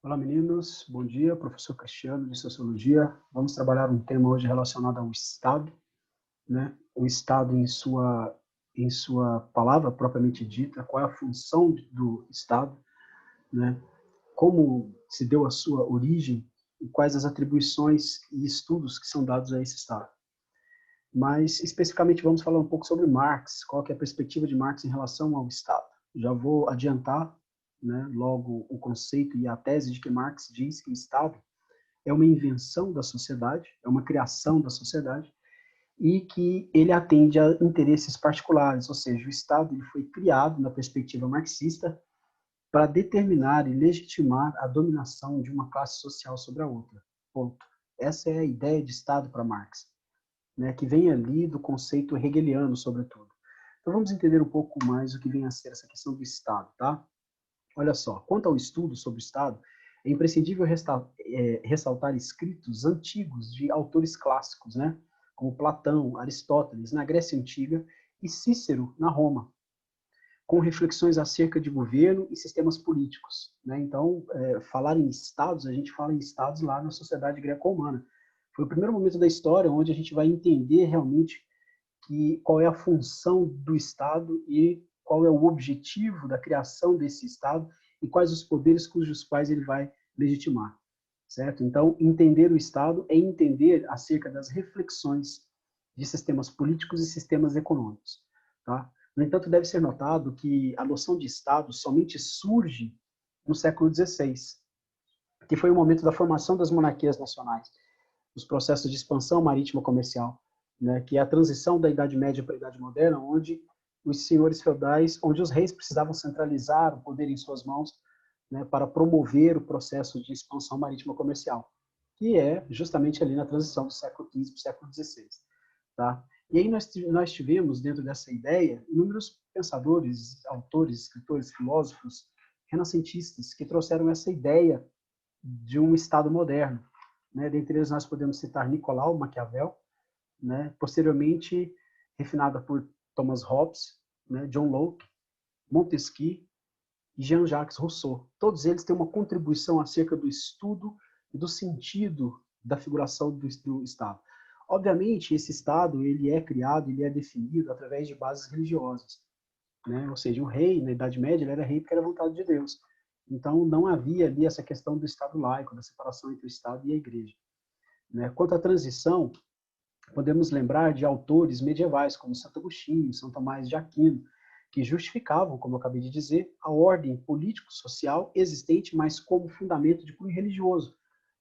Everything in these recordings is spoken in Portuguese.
Olá, meninos. Bom dia, professor Cristiano de Sociologia. Vamos trabalhar um tema hoje relacionado ao Estado, né? O Estado em sua palavra propriamente dita, qual é a função do Estado, né? Como se deu a sua origem e quais as atribuições e estudos que são dados a esse Estado. Mas, especificamente, vamos falar um pouco sobre Marx, qual que é a perspectiva de Marx em relação ao Estado. Já vou adiantar, né, logo o conceito e a tese de que Marx diz que o Estado é uma invenção da sociedade, é uma criação da sociedade, e que ele atende a interesses particulares, ou seja, o Estado ele foi criado na perspectiva marxista para determinar e legitimar a dominação de uma classe social sobre a outra. Ponto. Essa é a ideia de Estado para Marx, né, que vem ali do conceito hegeliano, sobretudo. Então vamos entender um pouco mais o que vem a ser essa questão do Estado, tá? Olha só, quanto ao estudo sobre o Estado, é imprescindível ressaltar escritos antigos de autores clássicos, né, como Platão, Aristóteles, na Grécia Antiga, e Cícero, na Roma, com reflexões acerca de governo e sistemas políticos, né? Então, falar em estados, a gente fala em estados lá na sociedade greco-romana. Foi o primeiro momento da história onde a gente vai entender realmente qual é a função do Estado e qual é o objetivo da criação desse Estado e quais os poderes cujos quais ele vai legitimar, certo? Então, entender o Estado é entender acerca das reflexões de sistemas políticos e sistemas econômicos, tá? No entanto, deve ser notado que a noção de Estado somente surge no século XVI, que foi o momento da formação das monarquias nacionais, os processos de expansão marítima comercial, né, que é a transição da Idade Média para a Idade Moderna, onde os senhores feudais, onde os reis precisavam centralizar o poder em suas mãos, né, para promover o processo de expansão marítima comercial, que é justamente ali na transição do século XV para o século XVI. Tá? E aí nós tivemos, dentro dessa ideia, inúmeros pensadores, autores, escritores, filósofos, renascentistas, que trouxeram essa ideia de um Estado moderno. Né? Dentre eles nós podemos citar Nicolau Maquiavel, né? Posteriormente refinada por Thomas Hobbes, né? John Locke, Montesquieu e Jean-Jacques Rousseau. Todos eles têm uma contribuição acerca do estudo e do sentido da figuração do Estado. Obviamente, esse Estado ele é criado, ele é definido através de bases religiosas, né? Ou seja, o rei, na Idade Média, ele era rei porque era a vontade de Deus. Então, não havia ali essa questão do Estado laico, da separação entre o Estado e a Igreja, né? Quanto à transição, podemos lembrar de autores medievais, como Santo Agostinho, São Tomás de Aquino, que justificavam, como eu acabei de dizer, a ordem político-social existente, mas como fundamento de cunho religioso,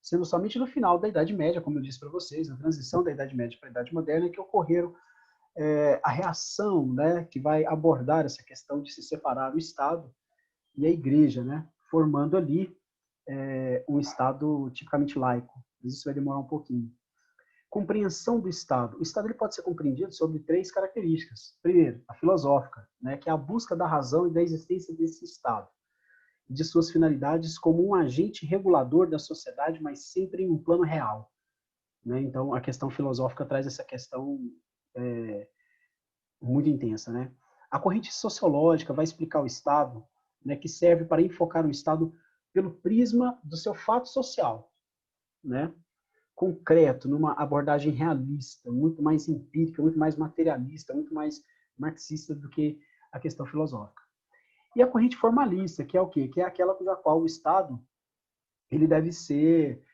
sendo somente no final da Idade Média, como eu disse para vocês, na transição da Idade Média para a Idade Moderna, que ocorreram a reação, né, que vai abordar essa questão de se separar o Estado e a Igreja, né, formando ali um Estado tipicamente laico. Mas isso vai demorar um pouquinho. Compreensão do Estado. O Estado ele pode ser compreendido sobre três características. Primeiro, a filosófica, né, que é a busca da razão e da existência desse Estado, de suas finalidades como um agente regulador da sociedade, mas sempre em um plano real. Né? Então, a questão filosófica traz essa questão muito intensa. Né? A corrente sociológica vai explicar o Estado, né, que serve para enfocar o Estado pelo prisma do seu fato social, né? Concreto, numa abordagem realista, muito mais empírica, muito mais materialista, muito mais marxista do que a questão filosófica. E a corrente formalista, que é o quê? Que é aquela cuja qual o Estado ele deve ser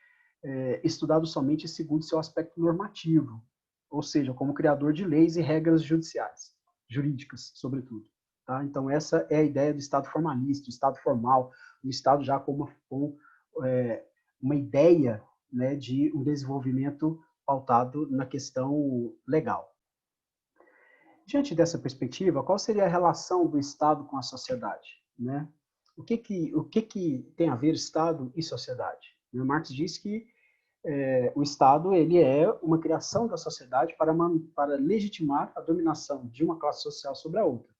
estudado somente segundo seu aspecto normativo, ou seja, como criador de leis e regras judiciais, jurídicas, sobretudo. Tá? Então, essa é a ideia do Estado formalista, o Estado formal, o Estado já com uma ideia, né, de um desenvolvimento pautado na questão legal. Diante dessa perspectiva, qual seria a relação do Estado com a sociedade? Né? O que tem a ver Estado e sociedade? Marx diz que o Estado ele é uma criação da sociedade para legitimar a dominação de uma classe social sobre a outra.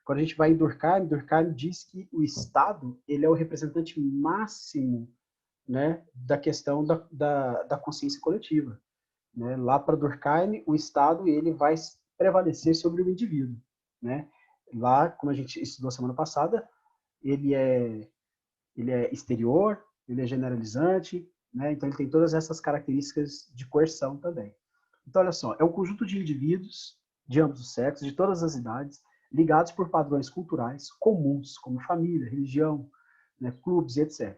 Quando a gente vai em Durkheim diz que o Estado ele é o representante máximo, né, da questão da consciência coletiva. Né? Lá para Durkheim, o Estado ele vai prevalecer sobre o indivíduo. Né? Lá, como a gente estudou semana passada, ele é exterior, ele é generalizante, né? Então ele tem todas essas características de coerção também. Então, olha só, é um conjunto de indivíduos de ambos os sexos, de todas as idades, ligados por padrões culturais comuns, como família, religião, né, clubes e etc.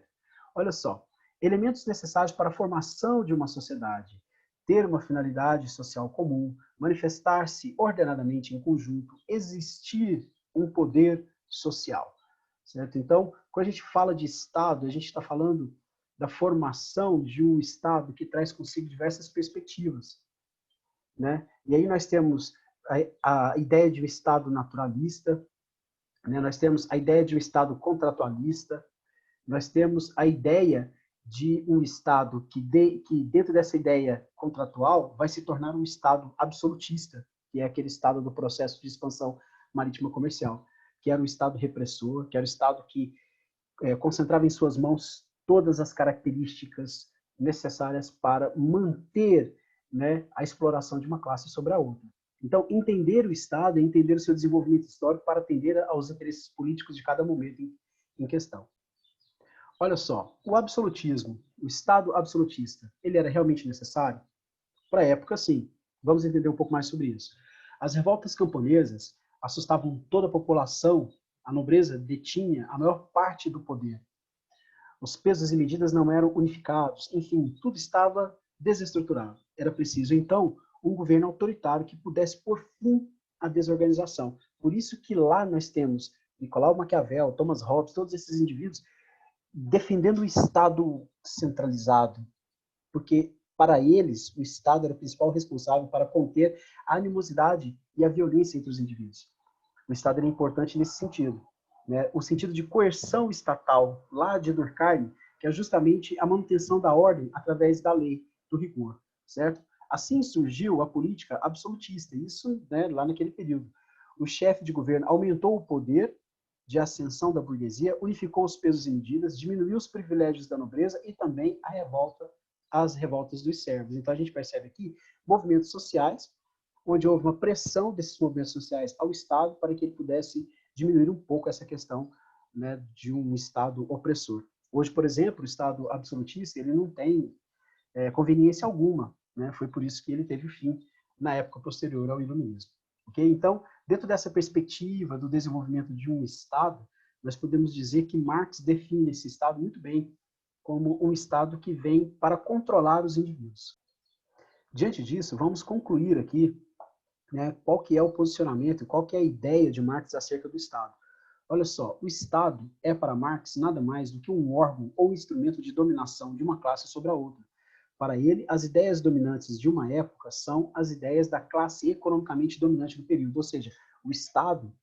Olha só, elementos necessários para a formação de uma sociedade, ter uma finalidade social comum, manifestar-se ordenadamente em conjunto, existir um poder social, certo? Então, quando a gente fala de Estado, a gente está falando da formação de um Estado que traz consigo diversas perspectivas, né? E aí nós temos a ideia de um Estado naturalista, né? Nós temos a ideia de um Estado contratualista, nós temos a ideia de um Estado que dentro dessa ideia contratual, vai se tornar um Estado absolutista, que é aquele Estado do processo de expansão marítima comercial, que era um Estado repressor, que era um Estado que concentrava em suas mãos todas as características necessárias para manter, né, a exploração de uma classe sobre a outra. Então, entender o Estado é entender o seu desenvolvimento histórico para atender aos interesses políticos de cada momento em questão. Olha só, o absolutismo, o Estado absolutista, ele era realmente necessário? Para a época, sim. Vamos entender um pouco mais sobre isso. As revoltas camponesas assustavam toda a população, a nobreza detinha a maior parte do poder. Os pesos e medidas não eram unificados, enfim, tudo estava desestruturado. Era preciso, então, um governo autoritário que pudesse pôr fim à desorganização. Por isso que lá nós temos Nicolau Maquiavel, Thomas Hobbes, todos esses indivíduos defendendo o Estado centralizado, porque para eles o Estado era o principal responsável para conter a animosidade e a violência entre os indivíduos. O Estado era importante nesse sentido, né? O sentido de coerção estatal lá de Durkheim, que é justamente a manutenção da ordem através da lei, do rigor, certo? Assim surgiu a política absolutista, isso, né, lá naquele período. O chefe de governo aumentou o poder de ascensão da burguesia, unificou os pesos e medidas, diminuiu os privilégios da nobreza e também as revoltas dos servos. Então a gente percebe aqui movimentos sociais, onde houve uma pressão desses movimentos sociais ao Estado para que ele pudesse diminuir um pouco essa questão, né, de um Estado opressor. Hoje, por exemplo, o Estado absolutista ele não tem conveniência alguma, né? Foi por isso que ele teve fim na época posterior ao Iluminismo. Okay? Então, dentro dessa perspectiva do desenvolvimento de um Estado, nós podemos dizer que Marx define esse Estado muito bem como um Estado que vem para controlar os indivíduos. Diante disso, vamos concluir aqui, né, qual que é o posicionamento, qual que é a ideia de Marx acerca do Estado. Olha só, o Estado é para Marx nada mais do que um órgão ou instrumento de dominação de uma classe sobre a outra. Para ele, as ideias dominantes de uma época são as ideias da classe economicamente dominante do período, ou seja, o Estado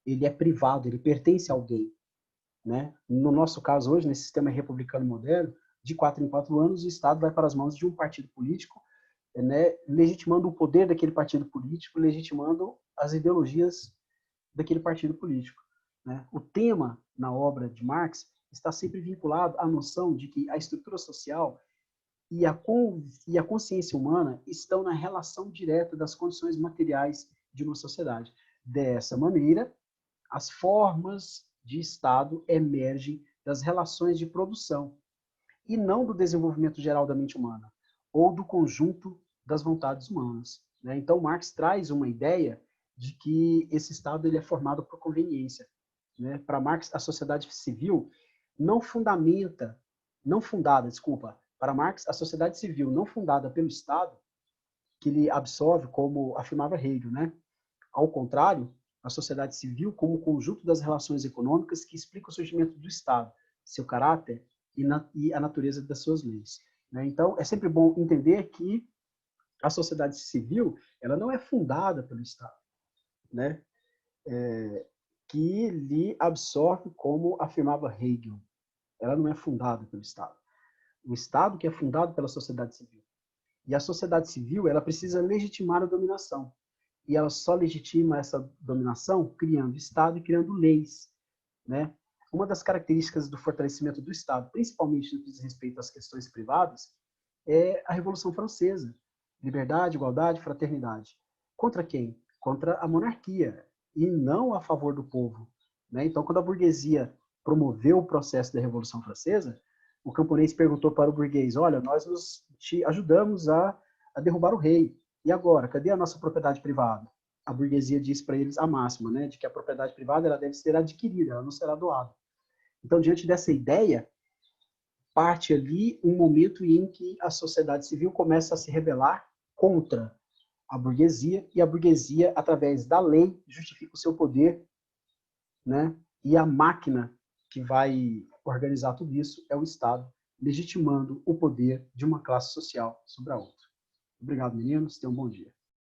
ele é privado, ele pertence a alguém, né? No nosso caso hoje, nesse sistema republicano moderno, de 4 em 4 anos, o Estado vai para as mãos de um partido político, né, legitimando o poder daquele partido político, legitimando as ideologias daquele partido político, né? O tema na obra de Marx está sempre vinculado à noção de que a estrutura social e a consciência humana estão na relação direta das condições materiais de uma sociedade. Dessa maneira, as formas de Estado emergem das relações de produção e não do desenvolvimento geral da mente humana ou do conjunto das vontades humanas, né? Então, Marx traz uma ideia de que esse Estado ele é formado por conveniência, né? Para Marx, a sociedade civil não fundamenta, não fundada, desculpa, para Marx, a sociedade civil não fundada pelo Estado, que ele absorve, como afirmava Hegel, né? Ao contrário, a sociedade civil como o conjunto das relações econômicas que explica o surgimento do Estado, seu caráter e a natureza das suas leis, né? Então, é sempre bom entender que a sociedade civil ela não é fundada pelo Estado, né? Que lhe absorve, como afirmava Hegel. Ela não é fundada pelo Estado. O Estado que é fundado pela sociedade civil. E a sociedade civil ela precisa legitimar a dominação. E ela só legitima essa dominação criando Estado e criando leis, né? Uma das características do fortalecimento do Estado, principalmente no que diz respeito às questões privadas, é a Revolução Francesa. Liberdade, igualdade, fraternidade. Contra quem? Contra a monarquia, e não a favor do povo, né? Então, quando a burguesia promoveu o processo da Revolução Francesa, o camponês perguntou para o burguês, olha, nós te ajudamos a derrubar o rei. E agora, cadê a nossa propriedade privada? A burguesia diz para eles a máxima, né, de que a propriedade privada ela deve ser adquirida, ela não será doada. Então, diante dessa ideia, parte ali um momento em que a sociedade civil começa a se rebelar contra a burguesia, e a burguesia, através da lei, justifica o seu poder, né? E a máquina que vai organizar tudo isso é o Estado, legitimando o poder de uma classe social sobre a outra. Obrigado, meninos. Tenham um bom dia.